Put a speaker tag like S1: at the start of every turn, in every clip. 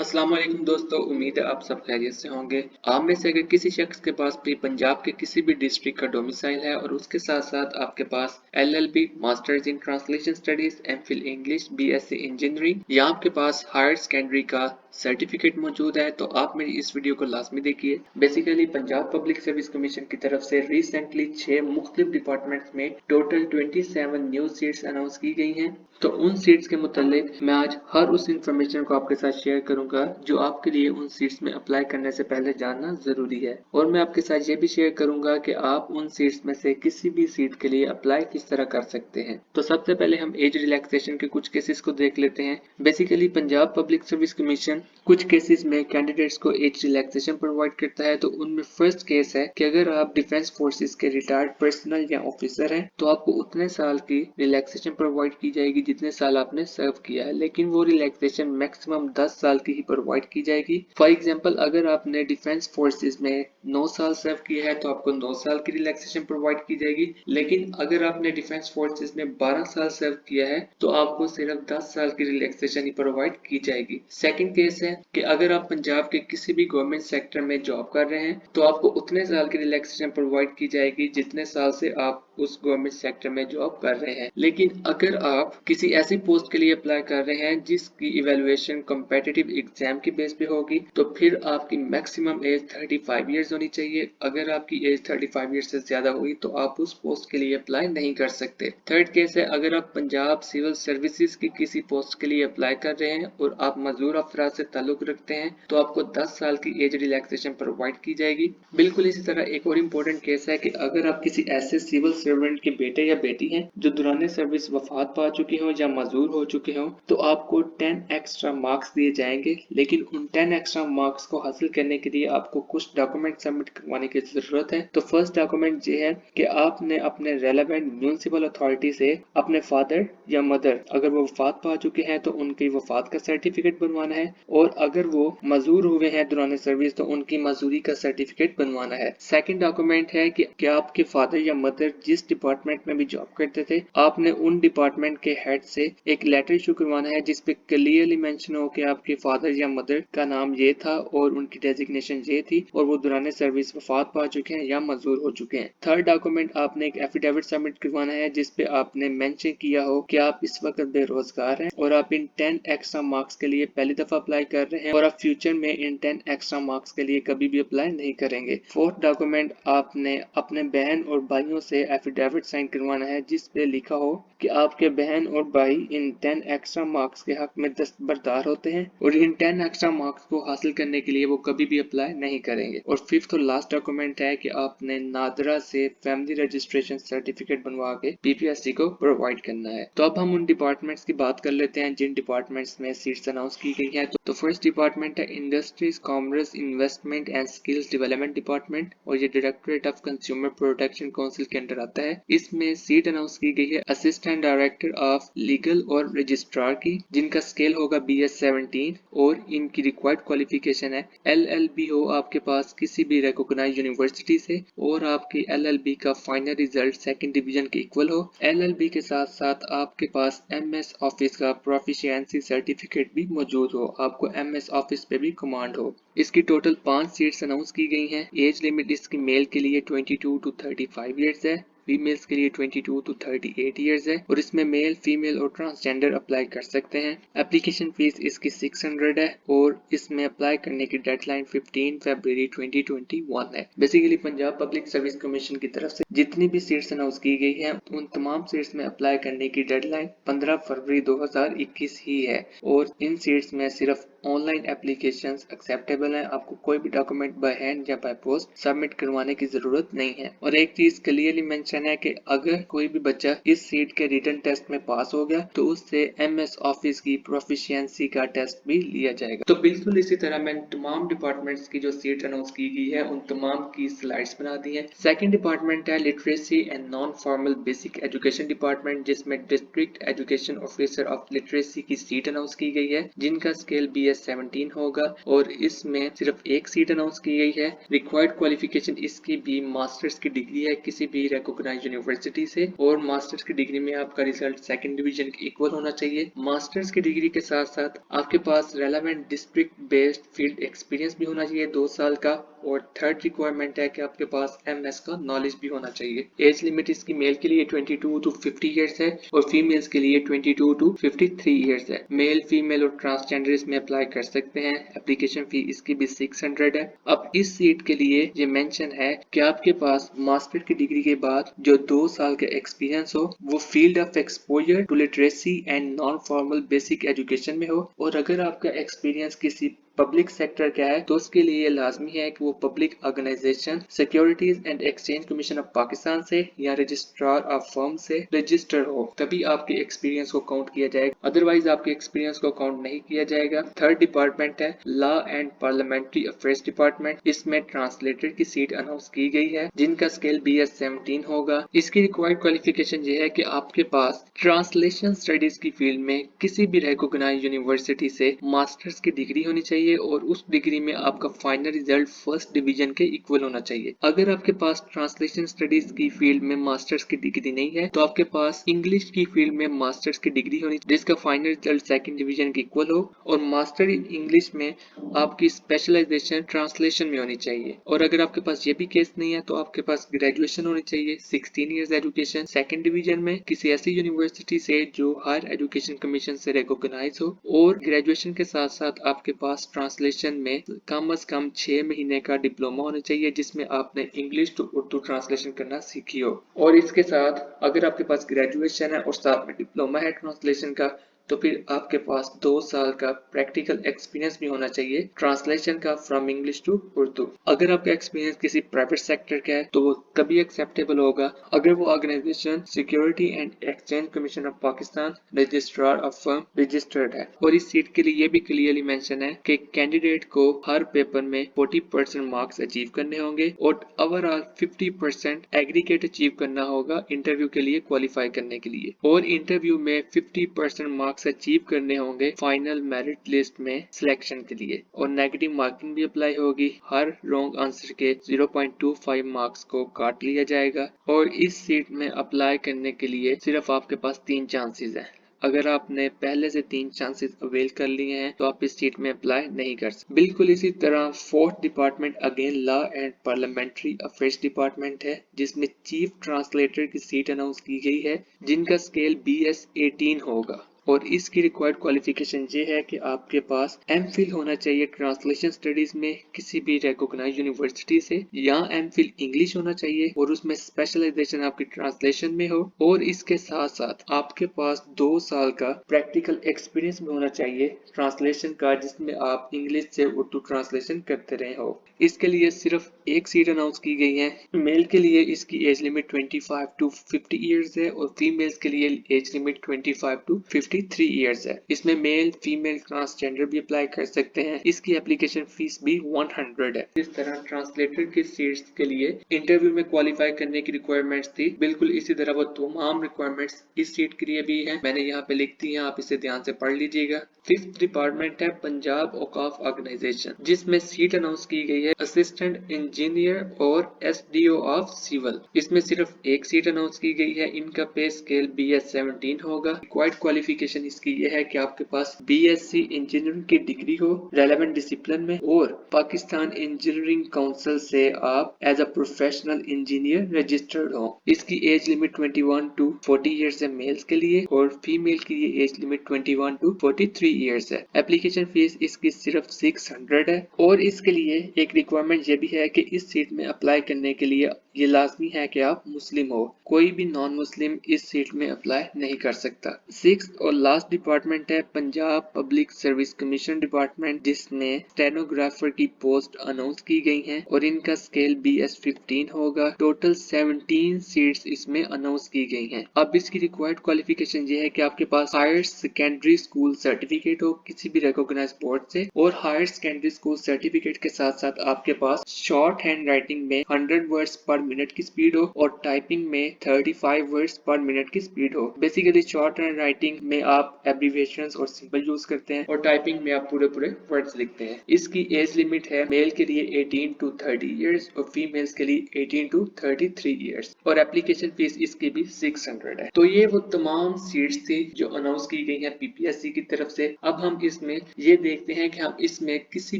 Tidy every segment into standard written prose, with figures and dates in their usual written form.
S1: अस्सलाम वालेकुम दोस्तों, उम्मीद है आप सब खैरियत से होंगे। आप में से अगर किसी शख्स के पास भी पंजाब के किसी भी डिस्ट्रिक्ट का डोमिसाइल है और उसके साथ साथ आपके पास LLB, masters in translation studies, MPhil English, BSc engineering या आपके पास हायर सेकेंडरी का सर्टिफिकेट मौजूद है तो आप मेरी इस वीडियो को लाजमी देखिए। Basically Punjab public service commission की तरफ से रिसेंटली 6 मुख्तलिफ डिपार्टमेंट्स में टोटल 27 न्यू सीट्स अनाउंस की गई हैं। तो उन सीट्स के मुतालिक मैं आज हर उस इंफॉर्मेशन को आपके साथ शेयर करूंगा जो आपके लिए उन सीट्स में अप्लाई करने से पहले जानना जरूरी है, और मैं आपके साथ ये भी शेयर करूंगा कि आप उन सीट्स में से किसी भी सीट के लिए अप्लाई किस तरह कर सकते हैं। तो सबसे पहले हम एज रिलैक्सेशन के कुछ केसेस को देख लेते हैं। Basically Punjab public service commission कुछ केसेस में कैंडिडेट्स को एज रिलैक्सेशन प्रोवाइड करता है। तो उनमें फर्स्ट केस है कि अगर आप डिफेंस फोर्सेस के रिटायर्ड पर्सनल या ऑफिसर हैं तो आपको उतने साल की रिलैक्सेशन प्रोवाइड की जाएगी जितने साल आपने सर्व किया है, लेकिन वो रिलैक्सेशन मैक्सिमम 10 साल की ही प्रोवाइड की जाएगी। फॉर एग्जांपल अगर आपने डिफेंस फोर्सेस में 9 साल सर्व किया है तो आपको 9 साल की रिलैक्सेशन प्रोवाइड की जाएगी, लेकिन अगर आपने डिफेंस फोर्सेस में 12 साल सर्व किया है तो आपको सिर्फ 10 साल की रिलैक्सेशन ही प्रोवाइड की जाएगी। सेकंड केस है कि अगर आप पंजाब के किसी भी गवर्नमेंट सेक्टर में जॉब कर रहे हैं तो आपको उतने साल की रिलैक्सेशन प्रोवाइड की जाएगी जितने साल से आप उस गवर्नमेंट सेक्टर में जॉब कर रहे हैं। लेकिन अगर आप किसी ऐसी पोस्ट के लिए अप्लाई कर रहे हैं जिसकी इवैल्यूएशन कॉम्पिटिटिव एग्जाम की बेस पे होगी तो फिर आपकी मैक्सिमम एज 35 इयर्स होनी चाहिए। अगर आपकी एज 35 इयर्स से ज्यादा हुई तो आप उस पोस्ट के लिए अप्लाई नहीं कर सकते। थर्ड केस है अगर आप पंजाब सिविल सर्विसेज की किसी पोस्ट के लिए अप्लाई कर रहे हैं और आप मजदूर अफराद से ताल्लुक रखते हैं तो आपको 10 साल की एज रिलैक्सेशन प्रोवाइड की जाएगी। बिल्कुल इसी तरह एक और इम्पोर्टेंट केस है कि अगर आप किसी ऐसे सिविल सर्वेंट के बेटे या बेटी हैं जो दौरान सर्विस वफात पा चुके हों या मजदूर हो चुके हों तो आपको 10 एक्स्ट्रा मार्क्स दिए जाएंगे। लेकिन उन 10 एक्स्ट्रा मार्क्स को हासिल करने के लिए आपको कुछ डॉक्यूमेंट सबमिट करवाने की जरूरत है। तो फर्स्ट डॉक्यूमेंट ये है कि आपने अपने रेलेवेंट म्यूनिसिपल अथॉरिटी से अपने फादर या मदर अगर वो वफात पा चुके हैं तो उनकी वफात का सर्टिफिकेट बनवाना है, और अगर वो मजदूर हुए हैं दौरान सर्विस तो उनकी मजदूरी का सर्टिफिकेट बनवाना है। सेकंड डॉक्यूमेंट है कि आपके फादर या मदर जिस डिपार्टमेंट में भी जॉब करते थे आपने उन डिपार्टमेंट के हेड से एक लेटर इशू करवाना है जिसपे क्लियरली मेंशन हो कि आपके फादर या मदर का नाम ये था और उनकी डेजिग्नेशन ये थी और वो दौरान सर्विस वफात पा चुके हैं या मजदूर हो चुके हैं। थर्ड डॉक्यूमेंट आपने एक एफिडेविट सबमिट करवाना है जिसपे आपने मेंशन किया हो कि आप इस वक्त बेरोजगार हैं और आप इन 10 एक्स्ट्रा मार्क्स के लिए पहली दफा अप्लाई कर रहे हैं और आप फ्यूचर में इन 10 एक्स्ट्रा मार्क्स के लिए कभी भी अप्लाई नहीं करेंगे। फोर्थ डॉक्यूमेंट आपने अपने बहन और भाइयों से एफिडेविट साइन करवाना है जिसपे लिखा हो कि आपके बहन और भाई इन 10 एक्स्ट्रा मार्क्स के हक में दस्तबरदार होते हैं और इन 10 एक्स्ट्रा मार्क्स को हासिल करने के लिए वो कभी भी अप्लाई नहीं करेंगे। और फिफ्थ और लास्ट डॉक्यूमेंट है कि आपने नादरा से फैमिली रजिस्ट्रेशन सर्टिफिकेट बनवा के पीपीएससी को प्रोवाइड करना है। तो अब हम उन डिपार्टमेंट्स की बात कर लेते हैं जिन डिपार्टमेंट्स में सीट्स अनाउंस की गई है। तो फर्स्ट डिपार्टमेंट है industries, commerce, investment and skills development department और ये directorate of consumer protection council के अंडर आता है। इसमें सीट अनाउंस की गई है असिस्टेंट डायरेक्टर ऑफ लीगल और रजिस्ट्रार की, जिनका स्केल होगा BS 17 और इनकी रिक्वायर्ड क्वालिफिकेशन है LLB हो आपके पास किसी भी रिकॉग्नाइज्ड यूनिवर्सिटी से और आपकी LLB का फाइनल रिजल्ट सेकंड डिवीजन के इक्वल हो। LLB के साथ साथ आपके पास MS ऑफिस का प्रोफिशिएंसी सर्टिफिकेट भी मौजूद हो, आपको MS ऑफिस पे भी कमांड हो। इसकी टोटल 5 सीट्स अनाउंस की गई हैं। एज लिमिट इसकी मेल के लिए 22 टू 35 इयर्स है, फीमेल्स के लिए 22 टू 38 इयर्स है और इसमें मेल, फीमेल और ट्रांसजेंडर अप्लाई कर सकते हैं। एप्लीकेशन फीस इसकी 600 है और इसमें अप्लाई करने की डेडलाइन 15 फरवरी 2021 है। Basically Punjab public service commission की तरफ से जितनी भी सीट्स अनाउंस की गई है उन तमाम सीट्स में अप्लाई करने की डेडलाइन 15 फरवरी 2021 ही है और इन सीट्स में सिर्फ ऑनलाइन एप्लीकेशंस एक्सेप्टेबल हैं। आपको कोई भी डॉक्यूमेंट बाय हैंड या बाय पोस्ट सबमिट करवाने की जरूरत नहीं है। और एक चीज क्लियरली मेंशन है कि अगर कोई भी बच्चा इस सीट के रिटन टेस्ट में पास हो गया तो उससे MS ऑफिस की प्रोफिशिएंसी का टेस्ट भी लिया जाएगा। तो बिल्कुल इसी तरह मैंने तमाम डिपार्टमेंट्स की जो सीट अनाउंस की गई है उन तमाम की स्लाइड्स बना दी है। सेकंड डिपार्टमेंट है literacy and non formal basic education department, जिसमें district education officer of literacy की सीट अनाउंस की गई है जिनका स्केल BS BS17 होगा और इसमें सिर्फ एक सीट अनाउंस की गई है। रिक्वायर्ड क्वालिफिकेशन इसकी भी मास्टर्स की डिग्री है किसी भी रिकॉग्नाइज्ड यूनिवर्सिटी से और मास्टर्स की डिग्री में आपका रिजल्ट सेकंड डिवीजन के इक्वल होना चाहिए। मास्टर्स की डिग्री के साथ साथ आपके पास relevant district based field experience भी होना चाहिए 2 साल का और थर्ड रिक्वायरमेंट है कि आपके पास MS का नॉलेज भी होना चाहिए। एज लिमिट इसकी मेल के लिए 22 टू 50 इयर्स है और फीमेल्स के लिए 22 टू 53 इयर्स है। मेल, फीमेल और ट्रांसजेंडर इसमें अप्लाई कर सकते हैं। एप्लीकेशन फी इसकी भी 600 है। अब इस सीट के लिए ये मेंशन है कि आपके पास मास्टर की डिग्री के बाद जो 2 साल का एक्सपीरियंस हो वो field of exposure to literacy and non formal basic education में हो और अगर आपका एक्सपीरियंस किसी पब्लिक सेक्टर क्या है तो उसके लिए लाजमी है कि वो public organization, securities and exchange commission of Pakistan से या रजिस्ट्रार ऑफ फर्म से रजिस्टर हो, तभी आपके एक्सपीरियंस को काउंट किया जाएगा, अदरवाइज आपके एक्सपीरियंस को काउंट नहीं किया जाएगा। थर्ड डिपार्टमेंट है law and parliamentary affairs department. इसमें ट्रांसलेटर की सीट अनाउंस की गई है जिनका स्केल BS17 होगा। इसकी रिक्वायर्ड क्वालिफिकेशन ये है कि आपके पास ट्रांसलेशन स्टडीज की फील्ड में किसी भी रिकॉग्नाइज्ड यूनिवर्सिटी से मास्टर्स की डिग्री होनी चाहिए और उस डिग्री में आपका फाइनल रिजल्ट फर्स्ट डिवीजन के इक्वल होना चाहिए। अगर आपके पास ट्रांसलेशन स्टडीज की फील्ड में मास्टर्स की डिग्री नहीं है तो आपके पास इंग्लिश की फील्ड में मास्टर्स की डिग्री होनी चाहिए जिसका फाइनल रिजल्ट सेकंड डिवीजन के इक्वल हो और मास्टर इन इंग्लिश में आपकी स्पेशलाइजेशन ट्रांसलेशन में होनी चाहिए। और अगर आपके पास ये भी केस नहीं है तो आपके पास ग्रेजुएशन होनी चाहिए 16 इयर्स एजुकेशन सेकंड डिवीजन में किसी ऐसी यूनिवर्सिटी से जो हायर एजुकेशन कमीशन से रिकॉग्नाइज हो और ग्रेजुएशन के साथ साथ आपके पास ट्रांसलेशन में कम से कम 6 महीने का डिप्लोमा होना चाहिए जिसमें आपने इंग्लिश टू उर्दू ट्रांसलेशन करना सीखी हो। और इसके साथ अगर आपके पास ग्रेजुएशन है और साथ में डिप्लोमा है ट्रांसलेशन का तो फिर आपके पास 2 साल का प्रैक्टिकल एक्सपीरियंस भी होना चाहिए ट्रांसलेशन का फ्रॉम इंग्लिश टू उर्दू। अगर आपका एक्सपीरियंस किसी प्राइवेट सेक्टर का है तो वो तभी एक्सेप्टेबल होगा अगर वो organization security and exchange commission of Pakistan registrar of firm registered है। और इस सीट के लिए ये भी क्लियरली मेंशन है कि कैंडिडेट को हर पेपर में 40% मार्क्स अचीव करने होंगे और ओवरऑल 50% एग्रीगेट अचीव करना होगा इंटरव्यू के लिए क्वालिफाई करने के लिए और इंटरव्यू में 50% मार्क्स अचीव करने होंगे फाइनल मेरिट लिस्ट में सिलेक्शन के लिए और नेगेटिव मार्किंग भी अप्लाई होगी। हर रॉन्ग आंसर के 0.25 मार्क्स को काट लिया जाएगा और इस सीट में अप्लाई करने के लिए सिर्फ आपके पास 3 चांसेस हैं। अगर आपने पहले से 3 चांसेस अवेल कर लिए हैं तो आप इस सीट में अप्लाई नहीं कर सकते। बिल्कुल इसी तरह fourth department again law and parliamentary affairs department है जिसमें चीफ ट्रांसलेटर की सीट अनाउंस की गई है जिनका स्केल BS18 होगा और इसकी रिक्वायर्ड क्वालिफिकेशन ये है कि आपके पास MPhil होना चाहिए ट्रांसलेशन स्टडीज में किसी भी रिकॉग्नाइज्ड यूनिवर्सिटी से या MPhil इंग्लिश होना चाहिए और उसमें स्पेशलाइजेशन आपकी ट्रांसलेशन में हो और इसके साथ साथ आपके पास 2 साल का प्रैक्टिकल एक्सपीरियंस भी होना चाहिए ट्रांसलेशन का जिसमें आप इंग्लिश से उर्दू ट्रांसलेशन करते रहे हो। इसके लिए सिर्फ एक सीट अनाउंस की गई है। मेल के लिए इसकी एज लिमिट 25 टू 50 इयर्स है और फीमेल्स के लिए एज लिमिट 25 टू 53 इयर्स है। इसमें मेल, फीमेल, ट्रांसजेंडर भी अप्लाई कर सकते हैं। इसकी एप्लीकेशन फीस भी 100 है। इस तरह ट्रांसलेटर की सीट्स के लिए इंटरव्यू में क्वालिफाई करने की रिक्वायरमेंट्स थी। बिल्कुल इसी तरह वो तमाम रिक्वायरमेंट्स इस सीट के लिए भी है। मैंने यहाँ पे लिख दी है, आप इसे ध्यान से पढ़ लीजिएगा। फिफ्थ डिपार्टमेंट है पंजाब औकाफ ऑर्गेनाइजेशन जिसमें सीट अनाउंस की गई है असिस्टेंट इंजीनियर और SDO ऑफ सिविल। इसमें सिर्फ एक सीट अनाउंस की गई है। इनका पे स्केल BS17 होगा। रिक्वायर्ड क्वालिफिकेशन इसकी यह है कि आपके पास BSc इंजीनियरिंग की डिग्री हो रेलेवेंट डिसिप्लिन में और पाकिस्तान इंजीनियरिंग काउंसिल से आप as a professional engineer registered हो। इसकी एज लिमिट 21 टू 40 इयर्स है मेल्स के लिए और फीमेल के लिए एज लिमिट 21 टू 43 इयर्स है। एप्लीकेशन फीस इसकी सिर्फ 600 है और इसके लिए एक रिक्वायरमेंट ये भी है कि इस सीट में अप्लाई करने के लिए ये लाजमी है कि आप मुस्लिम हो। कोई भी नॉन मुस्लिम इस सीट में अप्लाई नहीं कर सकता। सिक्स और लास्ट डिपार्टमेंट है Punjab public service commission department जिसमें स्टेनोग्राफर की पोस्ट अनाउंस की गई हैं और इनका स्केल BS15 होगा। टोटल 17 सीट्स इसमें अनाउंस की गई हैं। अब इसकी रिक्वायर्ड क्वालिफिकेशन ये है कि आपके पास हायर सेकेंडरी स्कूल सर्टिफिकेट हो किसी भी रिकॉग्नाइज्ड बोर्ड से और हायर सेकेंडरी स्कूल सर्टिफिकेट के साथ साथ आपके पास शॉर्ट हैंड राइटिंग में 100 वर्ड्स पर मिनट की स्पीड हो और टाइपिंग में 35 वर्ड्स पर मिनट की स्पीड हो। बेसिकली शॉर्ट हैंड राइटिंग में आप एब्रीविएशंस और सिंबल यूज करते हैं और टाइपिंग में आप पूरे पूरे वर्ड्स लिखते हैं। इसकी एज लिमिट है मेल के लिए 18 टू 30 इयर्स और फीमेल्स के लिए 18 टू 33 इयर्स और एप्लीकेशन फीस इसकी भी 600 है। तो ये वो तमाम सीट्स थी जो अनाउंस की गई हैं पीपीएससी की तरफ से। अब हम इसमें ये देखते हैं कि हम इसमें किसी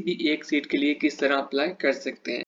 S1: भी एक सीट के लिए किस तरह अप्लाई कर सकते हैं।